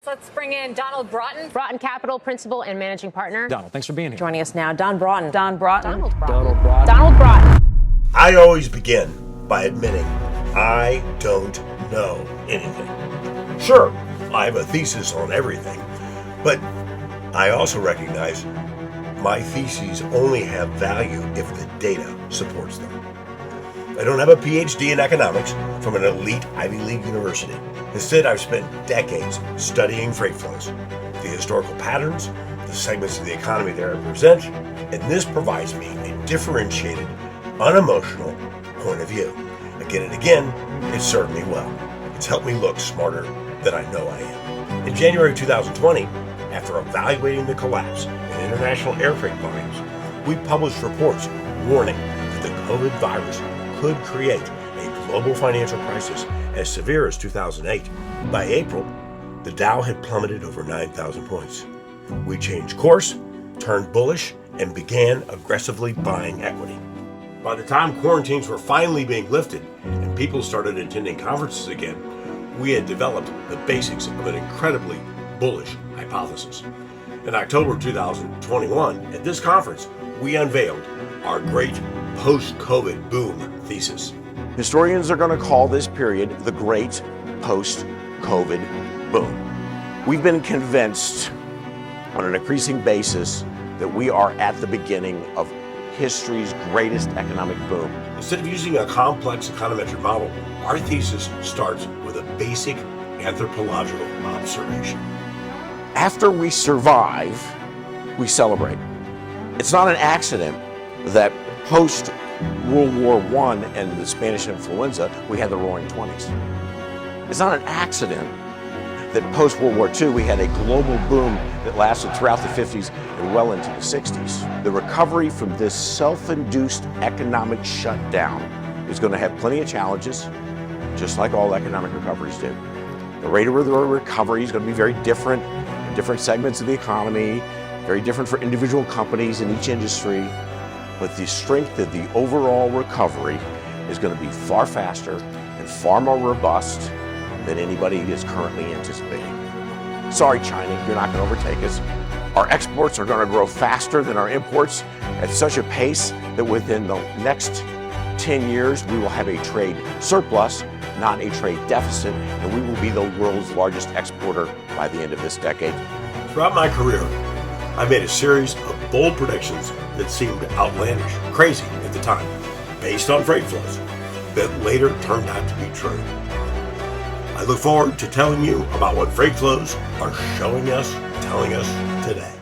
Let's bring in Donald Broughton. Broughton Capital Principal and Managing Partner. Donald, thanks for being here. Joining us now, Don Broughton. Donald Broughton. Donald Broughton. I always begin by admitting I don't know anything. Sure, I have a thesis on everything, but I also recognize my theses only have value if the data supports them. I don't have a PhD in economics from an elite Ivy League university. Instead, I've spent decades studying freight flows, the historical patterns, the segments of the economy they represent, and this provides me a differentiated, unemotional point of view. Again and again, it's served me well. It's helped me look smarter than I know I am. In January 2020, after evaluating the collapse in international air freight volumes, we published reports warning that the COVID virus could create a global financial crisis as severe as 2008. By April, the Dow had plummeted over 9,000 points. We changed course, turned bullish, and began aggressively buying equity. By the time quarantines were finally being lifted and people started attending conferences again, we had developed the basics of an incredibly bullish hypothesis. In October 2021, at this conference, we unveiled our great post-COVID boom thesis. Historians are going to call this period the great post-COVID boom. We've been convinced on an increasing basis that we are at the beginning of history's greatest economic boom. Instead of using a complex econometric model, our thesis starts with a basic anthropological observation. After we survive, we celebrate. It's not an accident that post-World War I and the Spanish influenza, we had the Roaring '20s. It's not an accident that post-World War II, we had a global boom that lasted throughout the 50s and well into the 60s. The recovery from this self-induced economic shutdown is going to have plenty of challenges, just like all economic recoveries do. The rate of recovery is going to be very different in different segments of the economy, very different for individual companies in each industry, but the strength of the overall recovery is going to be far faster and far more robust than anybody is currently anticipating. Sorry, China, you're not going to overtake us. Our exports are going to grow faster than our imports at such a pace that within the next 10 years, we will have a trade surplus, not a trade deficit, and we will be the world's largest exporter by the end of this decade. Throughout my career, I made a series of bold predictions that seemed outlandish, crazy at the time, based on freight flows, that later turned out to be true. I look forward to telling you about what freight flows are showing us, telling us today.